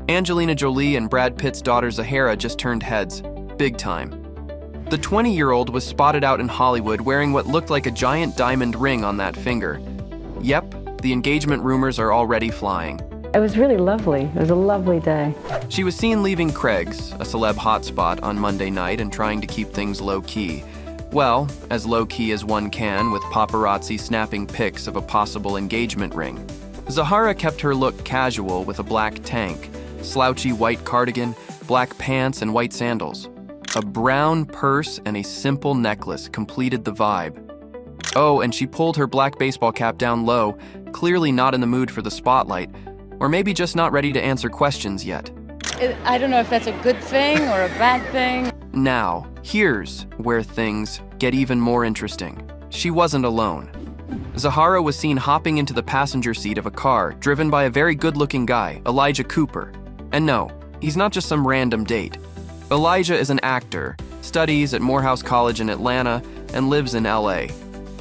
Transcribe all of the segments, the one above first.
Angelina Jolie and Brad Pitt's daughter Zahara just turned heads, big time. The 20-year-old was spotted out in Hollywood wearing what looked like a giant diamond ring on that finger. Yep, the engagement rumors are already flying. It was really lovely. It was a lovely day. She was seen leaving Craig's, a celeb hotspot, on Monday night and trying to keep things low-key. Well, as low-key as one can, with paparazzi snapping pics of a possible engagement ring. Zahara kept her look casual with a black tank, slouchy white cardigan, black pants, and white sandals. A brown purse and a simple necklace completed the vibe. Oh, and she pulled her black baseball cap down low, clearly not in the mood for the spotlight, or maybe just not ready to answer questions yet. I don't know if that's a good thing or a bad thing. Now, here's where things get even more interesting. She wasn't alone. Zahara was seen hopping into the passenger seat of a car driven by a very good-looking guy, Elijah Cooper. And no, he's not just some random date. Elijah is an actor, studies at Morehouse College in Atlanta, and lives in LA.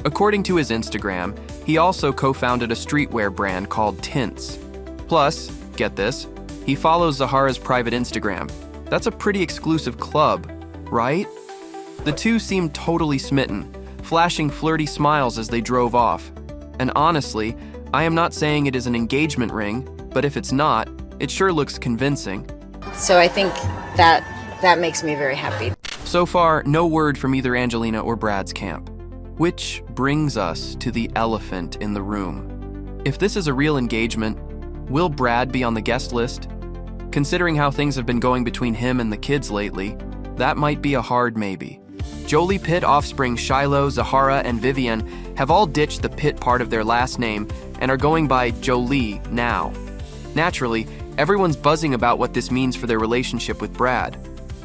According to his Instagram, he also co-founded a streetwear brand called Tints. Plus, get this, he follows Zahara's private Instagram. That's a pretty exclusive club, right? The two seemed totally smitten, flashing flirty smiles as they drove off. And honestly, I am not saying it is an engagement ring, but if it's not, it sure looks convincing. So I think that makes me very happy. So far, no word from either Angelina or Brad's camp. Which brings us to the elephant in the room. If this is a real engagement, will Brad be on the guest list? Considering how things have been going between him and the kids lately, that might be a hard maybe. Jolie-Pitt offspring Shiloh, Zahara, and Vivian have all ditched the Pitt part of their last name and are going by Jolie now. Naturally, everyone's buzzing about what this means for their relationship with Brad.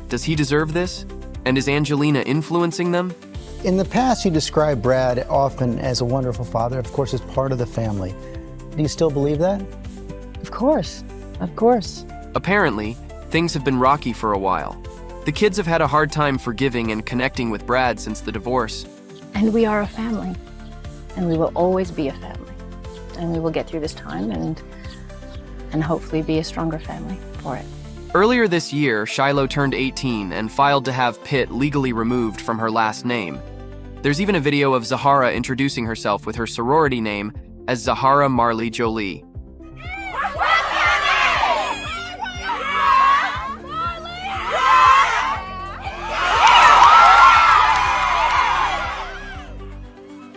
Does he deserve this? And is Angelina influencing them? In the past, you described Brad often as a wonderful father, of course, as part of the family. Do you still believe that? Of course. Of course. Apparently, things have been rocky for a while. The kids have had a hard time forgiving and connecting with Brad since the divorce. And we are a family. And we will always be a family. And we will get through this time and hopefully be a stronger family for it. Earlier this year, Shiloh turned 18 and filed to have Pitt legally removed from her last name. There's even a video of Zahara introducing herself with her sorority name as Zahara Marley Jolie.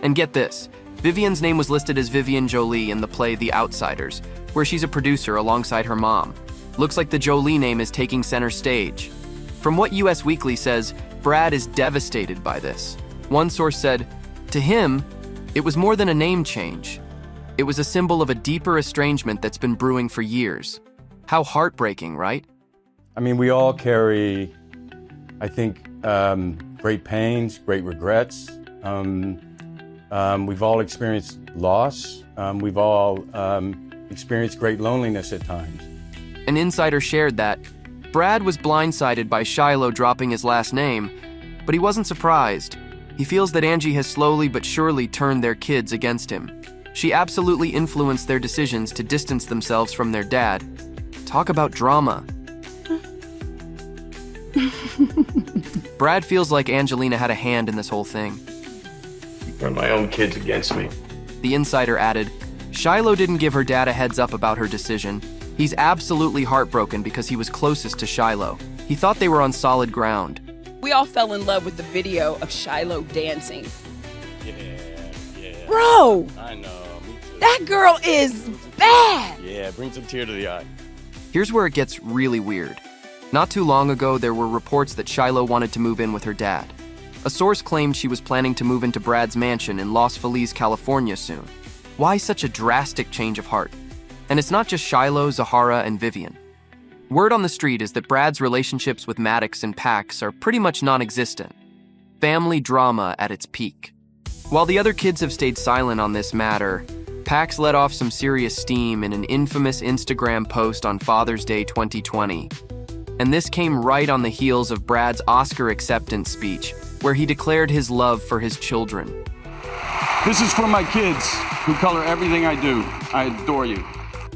And get this, Vivian's name was listed as Vivian Jolie in the play The Outsiders, where she's a producer alongside her mom. Looks like the Jolie name is taking center stage. From what US Weekly says, Brad is devastated by this. One source said, to him, it was more than a name change. It was a symbol of a deeper estrangement that's been brewing for years. How heartbreaking, right? I mean, we all carry, I think, great pains, great regrets. We've all experienced loss. We've all experienced great loneliness at times. An insider shared that Brad was blindsided by Shiloh dropping his last name, but he wasn't surprised. He feels that Angie has slowly but surely turned their kids against him. She absolutely influenced their decisions to distance themselves from their dad. Talk about drama. Brad feels like Angelina had a hand in this whole thing. You turned my own kids against me. The insider added, Shiloh didn't give her dad a heads up about her decision. He's absolutely heartbroken because he was closest to Shiloh. He thought they were on solid ground. We all fell in love with the video of Shiloh dancing. Yeah. Bro! I know, me too. That girl is bad! Yeah, brings a tear to the eye. Here's where it gets really weird. Not too long ago, there were reports that Shiloh wanted to move in with her dad. A source claimed she was planning to move into Brad's mansion in Los Feliz, California soon. Why such a drastic change of heart? And it's not just Shiloh, Zahara, and Vivian. Word on the street is that Brad's relationships with Maddox and Pax are pretty much non-existent. Family drama at its peak. While the other kids have stayed silent on this matter, Pax let off some serious steam in an infamous Instagram post on Father's Day 2020. And this came right on the heels of Brad's Oscar acceptance speech, where he declared his love for his children. This is for my kids who color everything I do. I adore you.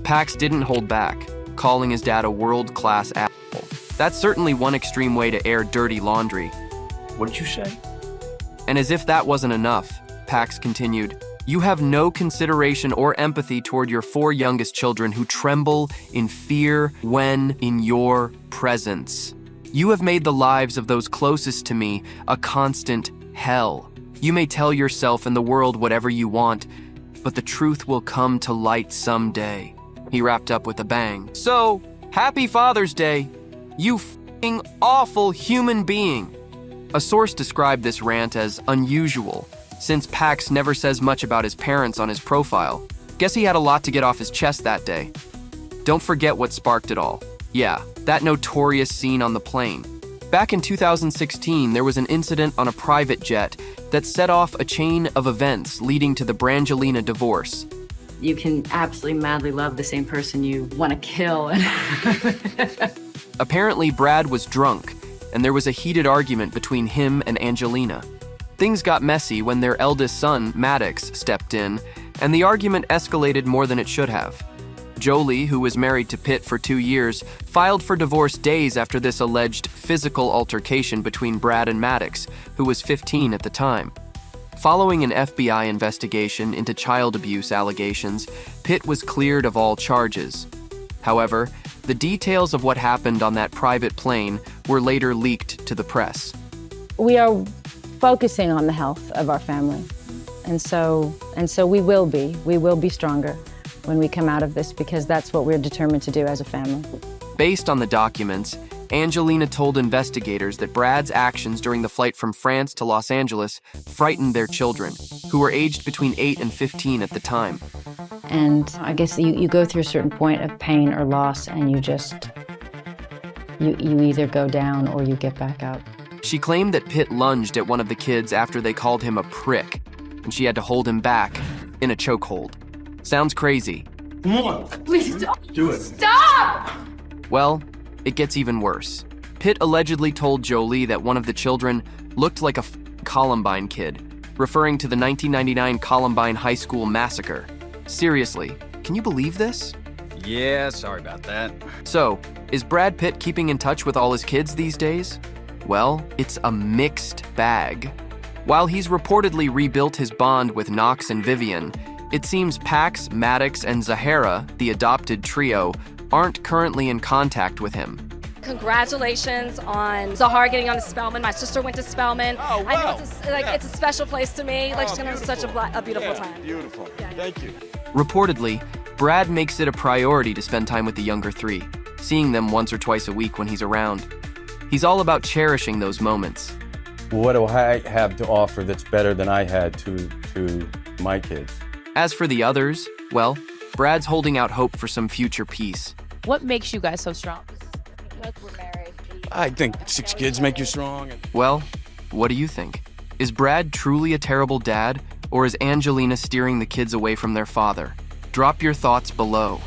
Pax didn't hold back. calling his dad a world-class asshole. That's certainly one extreme way to air dirty laundry. What did you say? And as if that wasn't enough, Pax continued, you have no consideration or empathy toward your 4 youngest children who tremble in fear when in your presence. You have made the lives of those closest to me a constant hell. You may tell yourself and the world whatever you want, but the truth will come to light someday. He wrapped up with a bang. So, happy Father's Day, you f***ing awful human being. A source described this rant as unusual, since Pax never says much about his parents on his profile. Guess he had a lot to get off his chest that day. Don't forget what sparked it all. Yeah, that notorious scene on the plane. Back in 2016, there was an incident on a private jet that set off a chain of events leading to the Brangelina divorce. You can absolutely madly love the same person you want to kill. Apparently, Brad was drunk, and there was a heated argument between him and Angelina. Things got messy when their eldest son, Maddox, stepped in, and the argument escalated more than it should have. Jolie, who was married to Pitt for 2 years, filed for divorce days after this alleged physical altercation between Brad and Maddox, who was 15 at the time. Following an FBI investigation into child abuse allegations, Pitt was cleared of all charges. However, the details of what happened on that private plane were later leaked to the press. We are focusing on the health of our family. And so we will be stronger when we come out of this, because that's what we're determined to do as a family. Based on the documents, Angelina told investigators that Brad's actions during the flight from France to Los Angeles frightened their children, who were aged between 8 and 15 at the time. And I guess you go through a certain point of pain or loss, and you either go down or you get back up. She claimed that Pitt lunged at one of the kids after they called him a prick, and she had to hold him back in a chokehold. Sounds crazy. Come on. Please don't. Do it. Stop! Well, it gets even worse. Pitt allegedly told Jolie that one of the children looked like a Columbine kid, referring to the 1999 Columbine High School massacre. Seriously, can you believe this? Yeah, sorry about that. So, is Brad Pitt keeping in touch with all his kids these days? Well, it's a mixed bag. While he's reportedly rebuilt his bond with Knox and Vivian, it seems Pax, Maddox, and Zahara, the adopted trio, aren't currently in contact with him. Congratulations on Zahara getting on to Spelman. My sister went to Spelman. Oh, wow. I know it's a special place to me. Like, she's gonna have such a beautiful time. Beautiful. Yeah. Thank you. Reportedly, Brad makes it a priority to spend time with the younger 3, seeing them once or twice a week when he's around. He's all about cherishing those moments. What do I have to offer that's better than I had to my kids? As for the others, well, Brad's holding out hope for some future peace. What makes you guys so strong? Look, we're married. I think 6 kids make you strong. Well, what do you think? Is Brad truly a terrible dad, or is Angelina steering the kids away from their father? Drop your thoughts below.